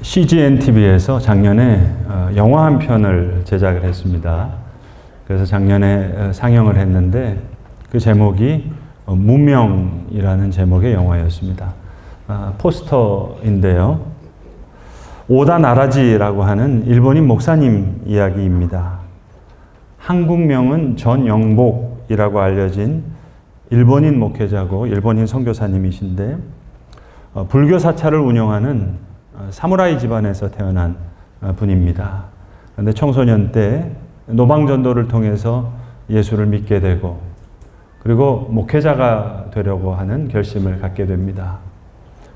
CGN TV에서 작년에 영화 한 편을 제작을 했습니다. 그래서 작년에 상영을 했는데 그 제목이 무명이라는 제목의 영화였습니다. 포스터인데요. 오다 나라지라고 하는 일본인 목사님 이야기입니다. 한국명은 전영복이라고 알려진 일본인 목회자고 일본인 선교사님이신데 불교 사찰을 운영하는 사무라이 집안에서 태어난 분입니다. 그런데 청소년 때 노방전도를 통해서 예수를 믿게 되고 그리고 목회자가 되려고 하는 결심을 갖게 됩니다.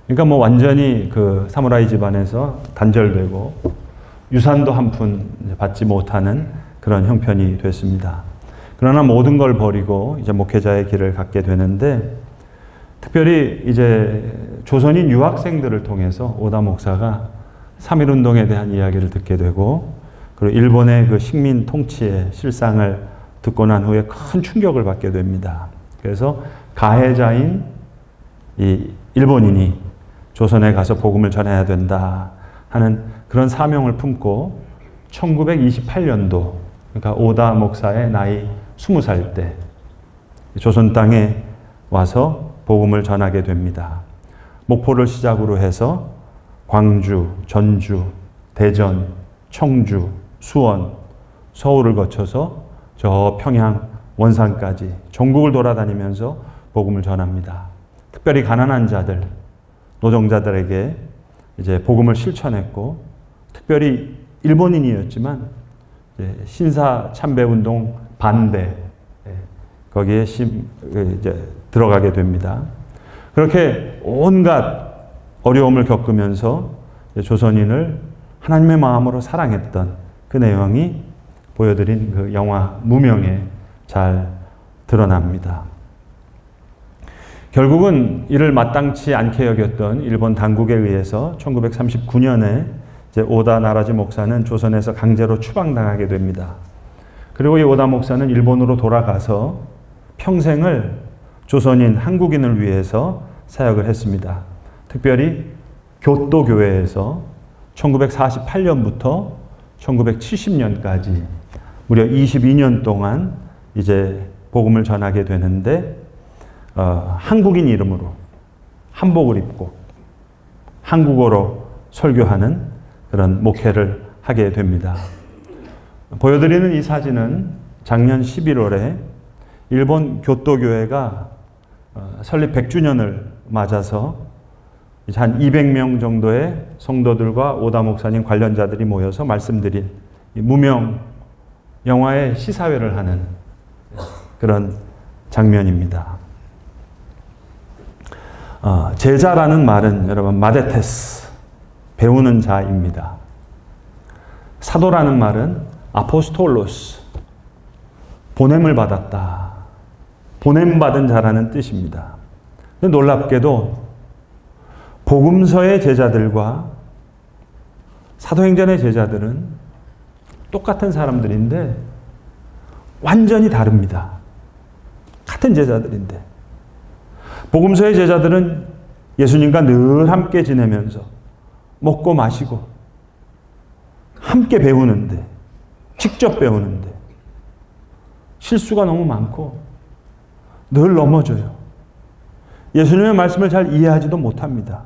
그러니까 완전히 그 사무라이 집안에서 단절되고 유산도 한 푼 받지 못하는 그런 형편이 됐습니다. 그러나 모든 걸 버리고 이제 목회자의 길을 갖게 되는데 특별히 이제 조선인 유학생들을 통해서 오다 목사가 3.1운동에 대한 이야기를 듣게 되고 그리고 일본의 그 식민 통치의 실상을 듣고 난 후에 큰 충격을 받게 됩니다. 그래서 가해자인 이 일본인이 조선에 가서 복음을 전해야 된다 하는 그런 사명을 품고 1928년도 그러니까 오다 목사의 나이 20살 때 조선 땅에 와서 복음을 전하게 됩니다. 목포를 시작으로 해서 광주, 전주, 대전, 청주, 수원, 서울을 거쳐서 저 평양, 원산까지 전국을 돌아다니면서 복음을 전합니다. 특별히 가난한 자들, 노동자들에게 이제 복음을 실천했고, 특별히 일본인이었지만 신사 참배 운동 반대 거기에 이제 들어가게 됩니다. 그렇게 온갖 어려움을 겪으면서 조선인을 하나님의 마음으로 사랑했던 그 내용이 보여드린 그 영화 무명에 잘 드러납니다. 결국은 이를 마땅치 않게 여겼던 일본 당국에 의해서 1939년에 이제 오다 나라지 목사는 조선에서 강제로 추방당하게 됩니다. 그리고 이 오다 목사는 일본으로 돌아가서 평생을 조선인, 한국인을 위해서 사역을 했습니다. 특별히 교토교회에서 1948년부터 1970년까지 무려 22년 동안 이제 복음을 전하게 되는데 한국인 이름으로 한복을 입고 한국어로 설교하는 그런 목회를 하게 됩니다. 보여드리는 이 사진은 작년 11월에 일본 교토교회가 설립 100주년을 맞아서 한 200명 정도의 성도들과 오다 목사님 관련자들이 모여서 말씀드린 무명 영화의 시사회를 하는 그런 장면입니다. 제자라는 말은 여러분 마데테스, 배우는 자입니다. 사도라는 말은 아포스톨로스, 보냄을 받았다, 보냄받은 자라는 뜻입니다. 놀랍게도 복음서의 제자들과 사도행전의 제자들은 똑같은 사람들인데 완전히 다릅니다. 같은 제자들인데 복음서의 제자들은 예수님과 늘 함께 지내면서 먹고 마시고 함께 배우는데 직접 배우는데 실수가 너무 많고 늘 넘어져요. 예수님의 말씀을 잘 이해하지도 못합니다.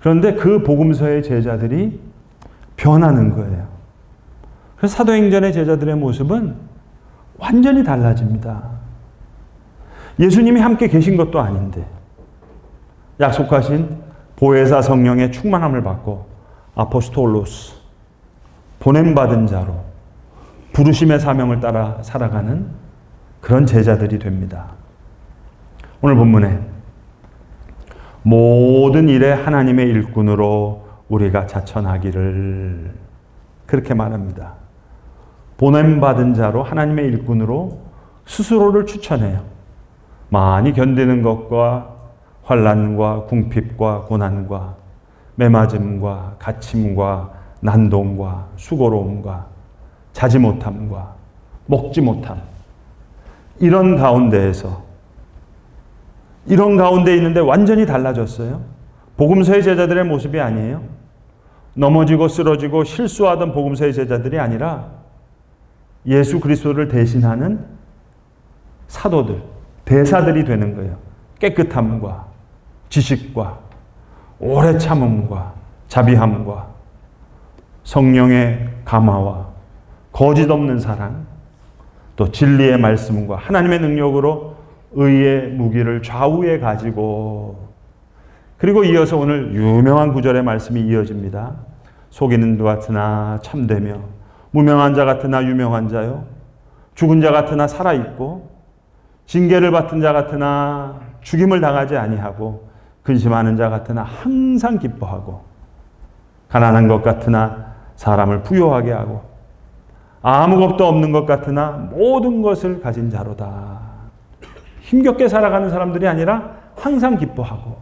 그런데 그 복음서의 제자들이 변하는 거예요. 그래서 사도행전의 제자들의 모습은 완전히 달라집니다. 예수님이 함께 계신 것도 아닌데 약속하신 보혜사 성령의 충만함을 받고 아포스톨로스, 보냄받은 자로 부르심의 사명을 따라 살아가는 그런 제자들이 됩니다. 오늘 본문에 모든 일에 하나님의 일꾼으로 우리가 자천하기를 그렇게 말합니다. 보냄받은 자로 하나님의 일꾼으로 스스로를 추천해요. 많이 견디는 것과 환난과 궁핍과 고난과 매맞음과 갇힘과 난동과 수고로움과 자지 못함과 먹지 못함 이런 가운데에서 이런 가운데 있는데 완전히 달라졌어요. 복음서의 제자들의 모습이 아니에요. 넘어지고 쓰러지고 실수하던 복음서의 제자들이 아니라 예수 그리스도를 대신하는 사도들, 대사들이 되는 거예요. 깨끗함과 지식과 오래 참음과 자비함과 성령의 감화와 거짓 없는 사랑, 또 진리의 말씀과 하나님의 능력으로 의의 무기를 좌우에 가지고, 그리고 이어서 오늘 유명한 구절의 말씀이 이어집니다. 속이는 자 같으나 참되며 무명한 자 같으나 유명한 자요, 죽은 자 같으나 살아있고 징계를 받은 자 같으나 죽임을 당하지 아니하고 근심하는 자 같으나 항상 기뻐하고 가난한 것 같으나 사람을 부요하게 하고 아무것도 없는 것 같으나 모든 것을 가진 자로다. 힘겹게 살아가는 사람들이 아니라 항상 기뻐하고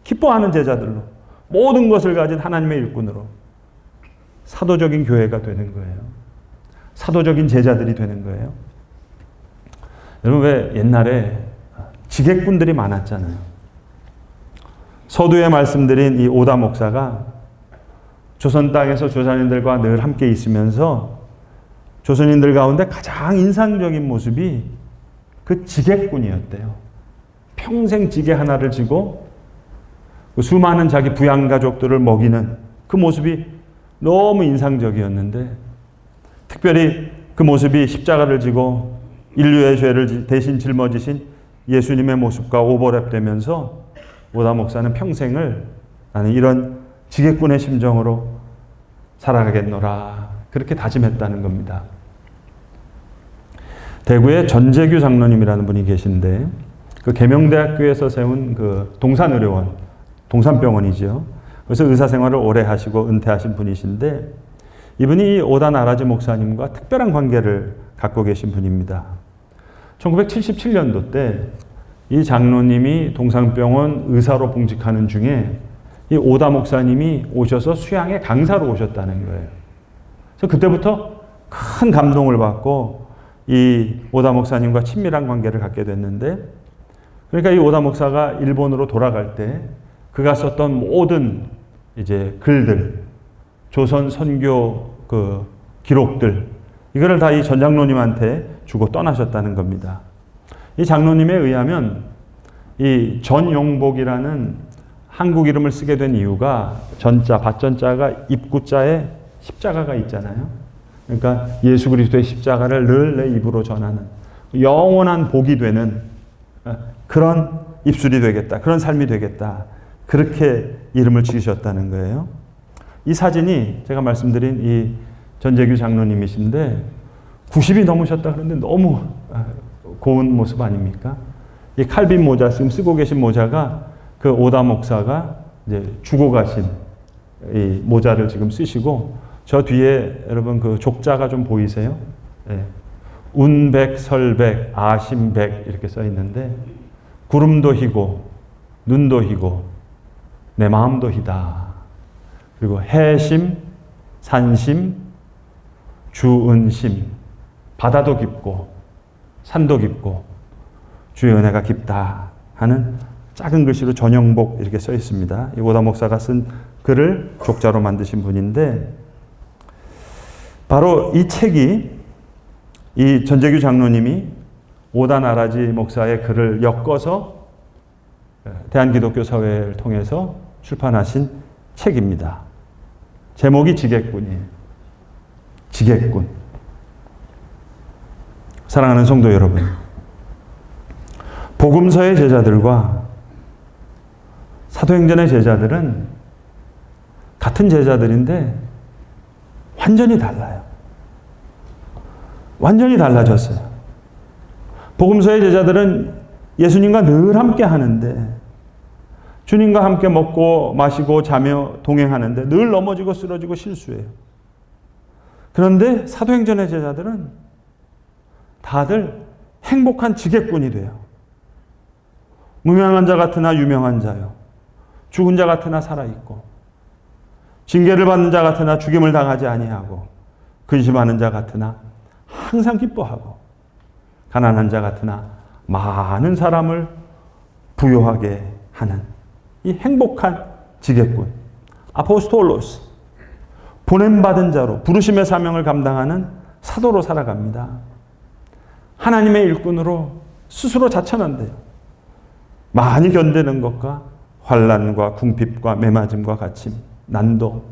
기뻐하는 제자들로, 모든 것을 가진 하나님의 일꾼으로 사도적인 교회가 되는 거예요. 사도적인 제자들이 되는 거예요. 여러분, 왜 옛날에 지객꾼들이 많았잖아요. 서두에 말씀드린 이 오다 목사가 조선 땅에서 조선인들과 늘 함께 있으면서 조선인들 가운데 가장 인상적인 모습이 그 지객꾼이었대요. 평생 지게 하나를 지고 그 수많은 자기 부양 가족들을 먹이는 그 모습이 너무 인상적이었는데, 특별히 그 모습이 십자가를 지고 인류의 죄를 대신 짊어지신 예수님의 모습과 오버랩되면서 오다 목사는 평생을 나는 이런 지객꾼의 심정으로 살아가겠노라, 그렇게 다짐했다는 겁니다. 대구에 전재규 장로님이라는 분이 계신데, 그 계명대학교에서 세운 그 동산의료원, 동산병원이죠. 그래서 의사 생활을 오래 하시고 은퇴하신 분이신데, 이분이 오다 나라지 목사님과 특별한 관계를 갖고 계신 분입니다. 1977년도 때 이 장로님이 동산병원 의사로 봉직하는 중에 이 오다 목사님이 오셔서 수양의 강사로 오셨다는 거예요. 그래서 그때부터 큰 감동을 받고 이 오다 목사님과 친밀한 관계를 갖게 됐는데, 그러니까 이 오다 목사가 일본으로 돌아갈 때 그가 썼던 모든 이제 글들, 조선 선교 그 기록들, 이거를 다 이 전 장로님한테 주고 떠나셨다는 겁니다. 이 장로님에 의하면 이 전용복이라는 한국 이름을 쓰게 된 이유가, 전자, 밭전자가 입구자에 십자가가 있잖아요. 그러니까 예수 그리스도의 십자가를 늘 내 입으로 전하는 영원한 복이 되는 그런 입술이 되겠다, 그런 삶이 되겠다, 그렇게 이름을 지으셨다는 거예요. 이 사진이 제가 말씀드린 이 전재규 장로님이신데 90이 넘으셨다 그러는데 너무 고운 모습 아닙니까? 이 칼빈 모자, 지금 쓰고 계신 모자가 그 오다 목사가 이제 주고 가신 이 모자를 지금 쓰시고, 저 뒤에 여러분 그 족자가 좀 보이세요? 네. 운백, 설백, 아심백 이렇게 써 있는데, 구름도 희고 눈도 희고 내 마음도 희다. 그리고 해심, 산심, 주은심, 바다도 깊고 산도 깊고 주의 은혜가 깊다 하는 작은 글씨로 전용복 이렇게 써 있습니다. 이 오다 목사가 쓴 글을 족자로 만드신 분인데, 바로 이 책이 이 전재규 장로님이 오다 나라지 목사의 글을 엮어서 대한기독교 사회를 통해서 출판하신 책입니다. 제목이 지객꾼이에요. 지객꾼. 사랑하는 성도 여러분, 복음서의 제자들과 사도행전의 제자들은 같은 제자들인데 완전히 달라요. 완전히 달라졌어요. 복음서의 제자들은 예수님과 늘 함께 하는데, 주님과 함께 먹고 마시고 자며 동행하는데 늘 넘어지고 쓰러지고 실수해요. 그런데 사도행전의 제자들은 다들 행복한 지객꾼이 돼요. 무명한 자 같으나 유명한 자요, 죽은 자 같으나 살아있고 징계를 받는 자 같으나 죽임을 당하지 아니하고 근심하는 자 같으나 항상 기뻐하고 가난한 자 같으나 많은 사람을 부요하게 하는 이 행복한 지객꾼, 아포스톨로스, 보냄받은 자로 부르심의 사명을 감당하는 사도로 살아갑니다. 하나님의 일꾼으로 스스로 자천한대요. 많이 견디는 것과 환난과 궁핍과 매맞음과 갇힘, 난도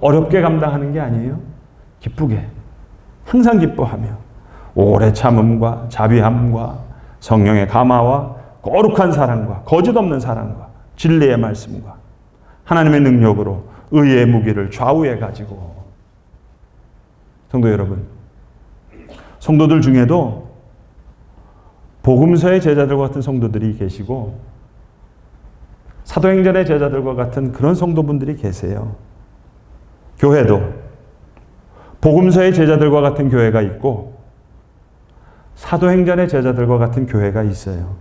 어렵게 감당하는 게 아니에요. 기쁘게 항상 기뻐하며 오래 참음과 자비함과 성령의 감화와 거룩한 사랑과 거짓 없는 사랑과 진리의 말씀과 하나님의 능력으로 의의 무기를 좌우에 가지고. 성도 여러분, 성도들 중에도 복음서의 제자들과 같은 성도들이 계시고 사도행전의 제자들과 같은 그런 성도분들이 계세요. 교회도 복음서의 제자들과 같은 교회가 있고 사도행전의 제자들과 같은 교회가 있어요.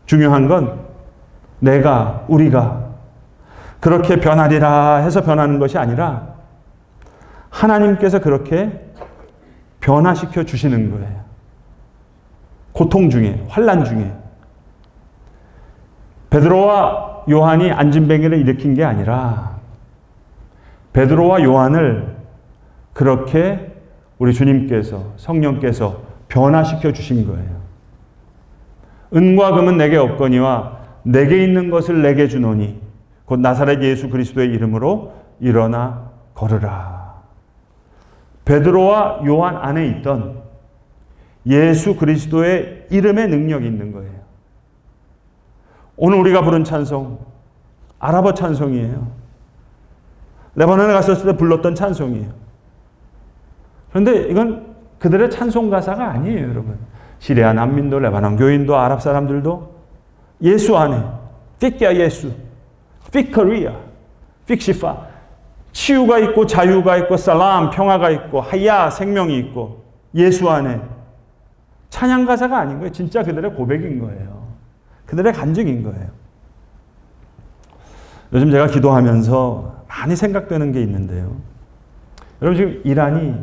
중요한 건 우리가 그렇게 변하리라 해서 변하는 것이 아니라 하나님께서 그렇게 변화시켜 주시는 거예요. 고통 중에, 환난 중에. 베드로와 요한이 안진뱅이를 일으킨 게 아니라 베드로와 요한을 그렇게 우리 주님께서, 성령께서 변화시켜 주신 거예요. 은과 금은 내게 없거니와 내게 있는 것을 내게 주노니 곧 나사렛 예수 그리스도의 이름으로 일어나 걸으라. 베드로와 요한 안에 있던 예수 그리스도의 이름의 능력이 있는 거예요. 오늘 우리가 부른 찬송, 아랍어 찬송이에요. 레바논에 갔었을 때 불렀던 찬송이에요. 그런데 이건 그들의 찬송 가사가 아니에요, 여러분. 시리아 난민도, 레바논 교인도, 아랍 사람들도 예수 안에, 픽야 예수, 픽커리아, 픽시파, 치유가 있고 자유가 있고 살람, 평화가 있고 하야, 생명이 있고 예수 안에. 찬양 가사가 아닌 거예요. 진짜 그들의 고백인 거예요. 그들의 간증인 거예요. 요즘 제가 기도하면서 많이 생각되는 게 있는데요. 여러분 지금 이란이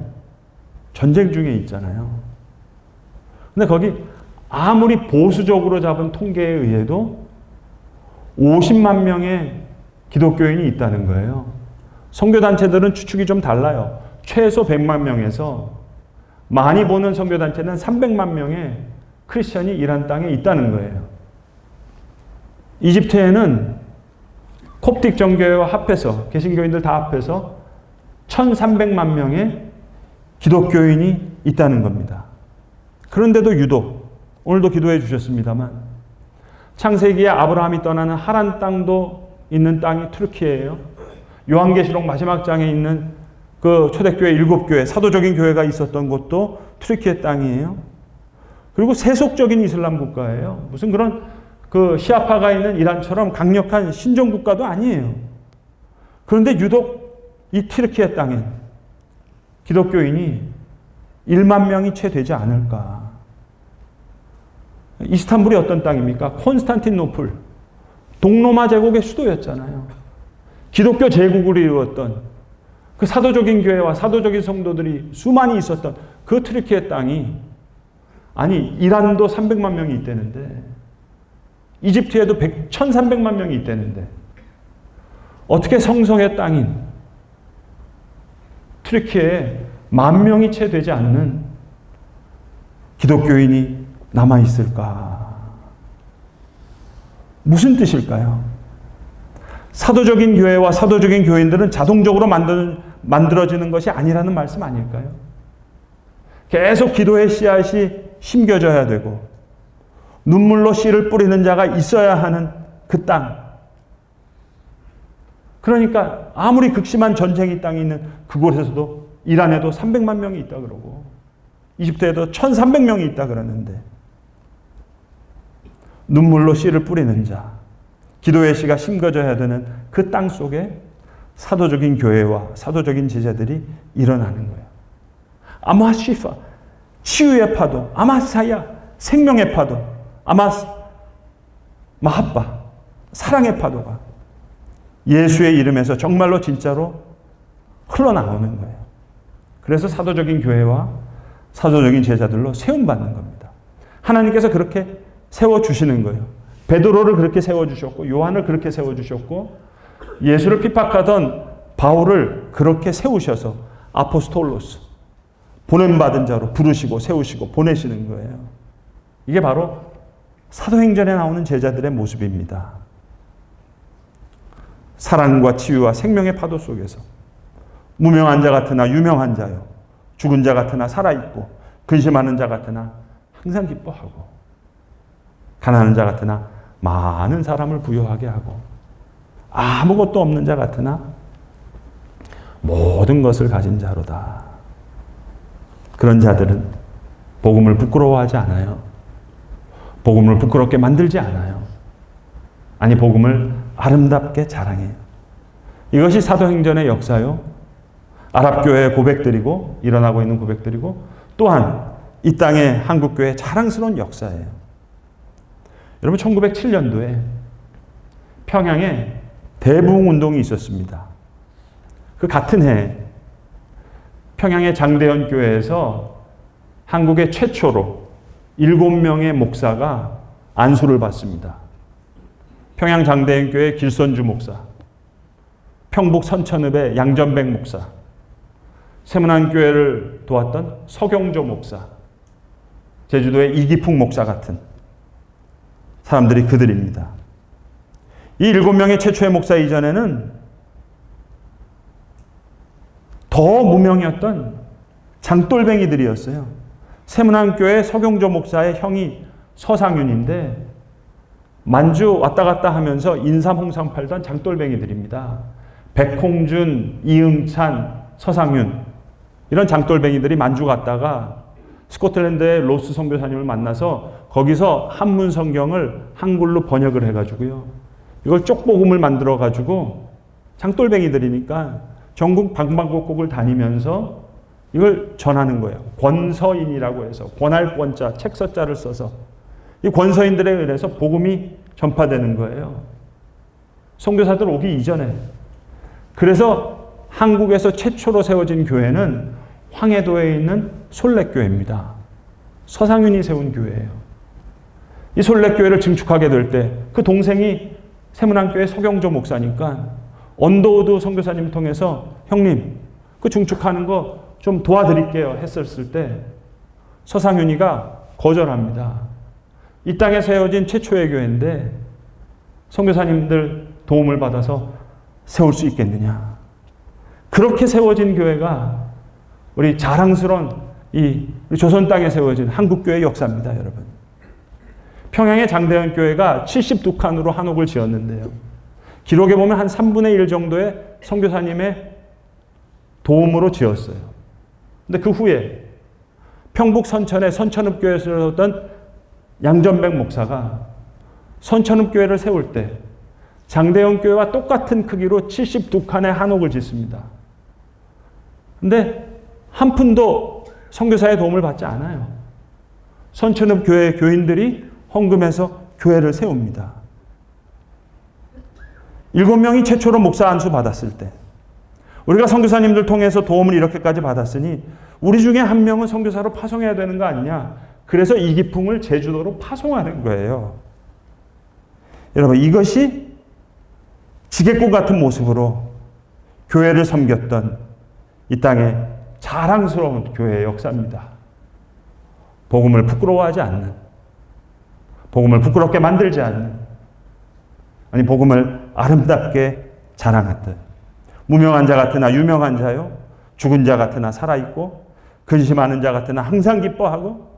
전쟁 중에 있잖아요. 근데 거기 아무리 보수적으로 잡은 통계에 의해도 50만 명의 기독교인이 있다는 거예요. 선교단체들은 추측이 좀 달라요. 최소 100만 명에서 많이 보는 선교단체는 300만 명의 크리스천이 이란 땅에 있다는 거예요. 이집트에는 콥틱 정교회와 합해서, 개신교인들 다 합해서 1300만 명의 기독교인이 있다는 겁니다. 그런데도 유독, 오늘도 기도해 주셨습니다만, 창세기에 아브라함이 떠나는 하란 땅도 있는 땅이 튀르키예요. 요한계시록 마지막 장에 있는 그 초대교회 7교회, 사도적인 교회가 있었던 곳도 튀르키예 땅이에요. 그리고 세속적인 이슬람 국가예요. 무슨 그런 그 시아파가 있는 이란처럼 강력한 신종 국가도 아니에요. 그런데 유독 이 튀르키예 땅엔 기독교인이 1만 명이 채 되지 않을까. 이스탄불이 어떤 땅입니까? 콘스탄티노플, 동로마 제국의 수도였잖아요. 기독교 제국을 이루었던 그 사도적인 교회와 사도적인 성도들이 수많이 있었던 그 튀르키예 땅이, 아니 이란도 300만 명이 있다는데, 이집트에도 1300만 명이 있다는데 어떻게 성성의 땅인 튀르키예에 10,000명이 채 되지 않는 기독교인이 남아있을까? 무슨 뜻일까요? 사도적인 교회와 사도적인 교인들은 자동적으로 만들어지는 것이 아니라는 말씀 아닐까요? 계속 기도의 씨앗이 심겨져야 되고 눈물로 씨를 뿌리는 자가 있어야 하는 그 땅. 그러니까 아무리 극심한 전쟁이 땅에 있는 그곳에서도 이란에도 300만 명이 있다 그러고 이집트에도 1300명이 있다 그러는데, 눈물로 씨를 뿌리는 자, 기도의 씨가 심겨져야 되는 그 땅 속에 사도적인 교회와 사도적인 제자들이 일어나는 거예요. 아마시파, 치유의 파도, 아마사야, 생명의 파도, 마하빠, 사랑의 파도가 예수의 이름에서 정말로 진짜로 흘러나오는 거예요. 그래서 사도적인 교회와 사도적인 제자들로 세움받는 겁니다. 하나님께서 그렇게 세워주시는 거예요. 베드로를 그렇게 세워주셨고 요한을 그렇게 세워주셨고 예수를 핍박하던 바울을 그렇게 세우셔서 아포스톨로스, 보냄받은 자로 부르시고 세우시고 보내시는 거예요. 이게 바로 사도행전에 나오는 제자들의 모습입니다. 사랑과 치유와 생명의 파도 속에서 무명한 자 같으나 유명한 자요, 죽은 자 같으나 살아있고 근심하는 자 같으나 항상 기뻐하고 가난한 자 같으나 많은 사람을 부유하게 하고 아무것도 없는 자 같으나 모든 것을 가진 자로다. 그런 자들은 복음을 부끄러워하지 않아요. 복음을 부끄럽게 만들지 않아요. 아니, 복음을 아름답게 자랑해요. 이것이 사도행전의 역사요. 아랍교회의 고백들이고, 일어나고 있는 고백들이고, 또한 이 땅의 한국교회의 자랑스러운 역사예요. 여러분, 1907년도에 평양에 대부흥운동이 있었습니다. 그 같은 해 평양의 장대현 교회에서 한국의 최초로 7명의 목사가 안수를 받습니다. 평양 장대현 교회 길선주 목사, 평북 선천읍의 양전백 목사, 세문안 교회를 도왔던 서경조 목사, 제주도의 이기풍 목사 같은 사람들이 그들입니다. 이 7명의 최초의 목사 이전에는 더 무명이었던 장돌뱅이들이었어요. 세문안교회 서경조 목사의 형이 서상윤인데 만주 왔다 갔다 하면서 인삼, 홍삼 팔던 장돌뱅이들입니다. 백홍준, 이응찬, 서상윤 이런 장돌뱅이들이 만주 갔다가 스코틀랜드의 로스 선교사님을 만나서 거기서 한문 성경을 한글로 번역을 해가지고요. 이걸 쪽복음을 만들어가지고 장돌뱅이들이니까 전국 방방곡곡을 다니면서 이걸 전하는 거예요. 권서인이라고 해서 권할 권자, 책서자를 써서 이 권서인들에 의해서 복음이 전파되는 거예요. 선교사들 오기 이전에. 그래서 한국에서 최초로 세워진 교회는 황해도에 있는 솔렛교회입니다. 서상윤이 세운 교회예요. 이 솔렛교회를 증축하게 될 때 그 동생이 세문안교회 서경조 목사니까 언더우드 선교사님 통해서 형님 그 증축하는 거 좀 도와드릴게요 했었을 때 서상윤이가 거절합니다. 이 땅에 세워진 최초의 교회인데 선교사님들 도움을 받아서 세울 수 있겠느냐. 그렇게 세워진 교회가 우리 자랑스러운 우리 조선 땅에 세워진 한국교회의 역사입니다, 여러분. 평양의 장대현 교회가 72칸으로 한옥을 지었는데요. 기록에 보면 한 3분의 1 정도의 선교사님의 도움으로 지었어요. 근데 그 후에 평북 선천의 선천읍교회에서 세웠던 양전백 목사가 선천읍교회를 세울 때 장대현 교회와 똑같은 크기로 72칸의 한옥을 짓습니다. 근데 한 푼도 선교사의 도움을 받지 않아요. 선천읍교회 교인들이 헌금해서 교회를 세웁니다. 7명이 최초로 목사 안수 받았을 때 우리가 선교사님들 통해서 도움을 이렇게까지 받았으니 우리 중에 한 명은 선교사로 파송해야 되는 거 아니냐. 그래서 이기풍을 제주도로 파송하는 거예요. 여러분, 이것이 지게꽃 같은 모습으로 교회를 섬겼던 이 땅의 자랑스러운 교회의 역사입니다. 복음을 부끄러워하지 않는, 복음을 부끄럽게 만들지 않는, 아니 복음을 아름답게 자랑하듯 무명한 자 같으나 유명한 자요, 죽은 자 같으나 살아있고 근심하는 자 같으나 항상 기뻐하고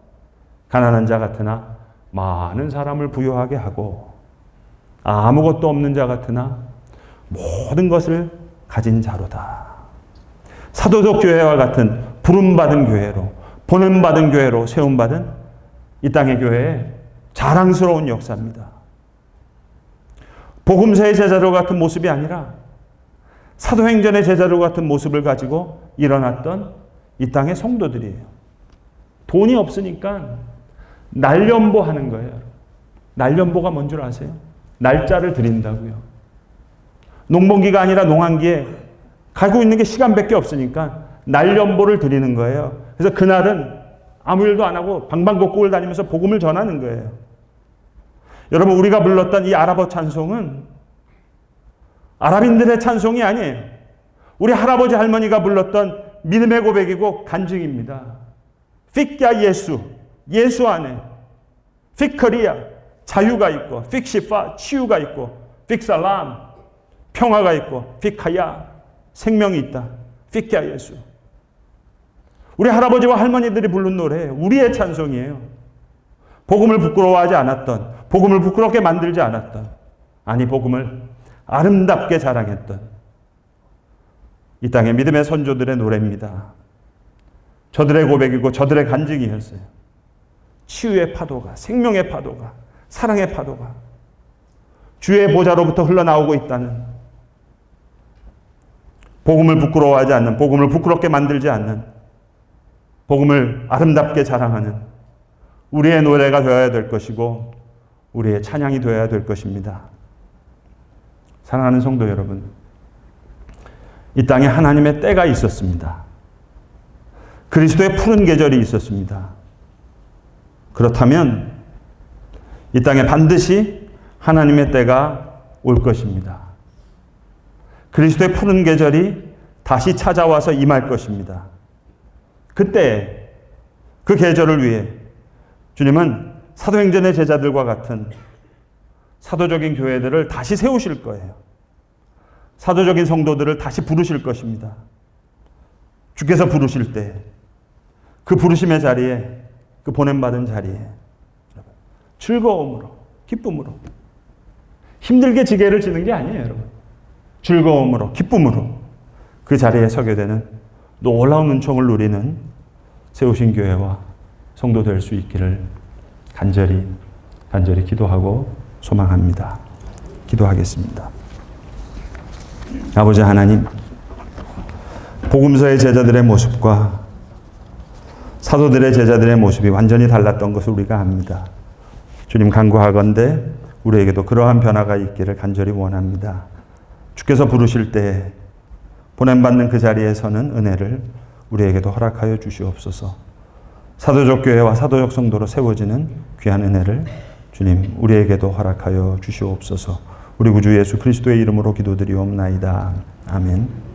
가난한 자 같으나 많은 사람을 부유하게 하고 아무것도 없는 자 같으나 모든 것을 가진 자로다. 사도적 교회와 같은 부름받은 교회로, 보냄받은 교회로 세움받은 이 땅의 교회의 자랑스러운 역사입니다. 복음서의 제자로 같은 모습이 아니라 사도행전의 제자로 같은 모습을 가지고 일어났던 이 땅의 성도들이에요. 돈이 없으니까 날연보 하는 거예요. 날연보가 뭔 줄 아세요? 날짜를 드린다고요. 농번기가 아니라 농한기에 가지고 있는 게 시간밖에 없으니까 날연보를 드리는 거예요. 그래서 그날은 아무 일도 안 하고 방방곡곡을 다니면서 복음을 전하는 거예요. 여러분, 우리가 불렀던 이 아랍어 찬송은 아랍인들의 찬송이 아니에요. 우리 할아버지 할머니가 불렀던 믿음의 고백이고 간증입니다. 픽야 예수, 예수 안에 픽커리아, 자유가 있고, 픽시파, 치유가 있고, 픽살람, 평화가 있고, 픽하야, 생명이 있다. 픽야 예수. 우리 할아버지와 할머니들이 부른 노래, 우리의 찬송이에요. 복음을 부끄러워하지 않았던, 복음을 부끄럽게 만들지 않았던, 아니 복음을 아름답게 자랑했던 이 땅의 믿음의 선조들의 노래입니다. 저들의 고백이고 저들의 간증이었어요. 치유의 파도가, 생명의 파도가, 사랑의 파도가 주의 보좌로부터 흘러나오고 있다는, 복음을 부끄러워하지 않는, 복음을 부끄럽게 만들지 않는, 복음을 아름답게 자랑하는 우리의 노래가 되어야 될 것이고 우리의 찬양이 되어야 될 것입니다. 사랑하는 성도 여러분, 이 땅에 하나님의 때가 있었습니다. 그리스도의 푸른 계절이 있었습니다. 그렇다면 이 땅에 반드시 하나님의 때가 올 것입니다. 그리스도의 푸른 계절이 다시 찾아와서 임할 것입니다. 그때 그 계절을 위해 주님은 사도행전의 제자들과 같은 사도적인 교회들을 다시 세우실 거예요. 사도적인 성도들을 다시 부르실 것입니다. 주께서 부르실 때 그 부르심의 자리에, 그 보냄받은 자리에 즐거움으로, 기쁨으로, 힘들게 지게를 지는 게 아니에요, 여러분. 즐거움으로, 기쁨으로 그 자리에 서게 되는 놀라운 은총을 누리는 세우신 교회와 성도 될 수 있기를 간절히 기도하고 소망합니다. 기도하겠습니다. 아버지 하나님, 복음서의 제자들의 모습과 사도들의 제자들의 모습이 완전히 달랐던 것을 우리가 압니다. 주님, 간구하건대 우리에게도 그러한 변화가 있기를 간절히 원합니다. 주께서 부르실 때 보냄받는 그 자리에 서는 은혜를 우리에게도 허락하여 주시옵소서. 사도적 교회와 사도적 성도로 세워지는 귀한 은혜를 주님 우리에게도 허락하여 주시옵소서. 우리 구주 예수 그리스도의 이름으로 기도드리옵나이다. 아멘.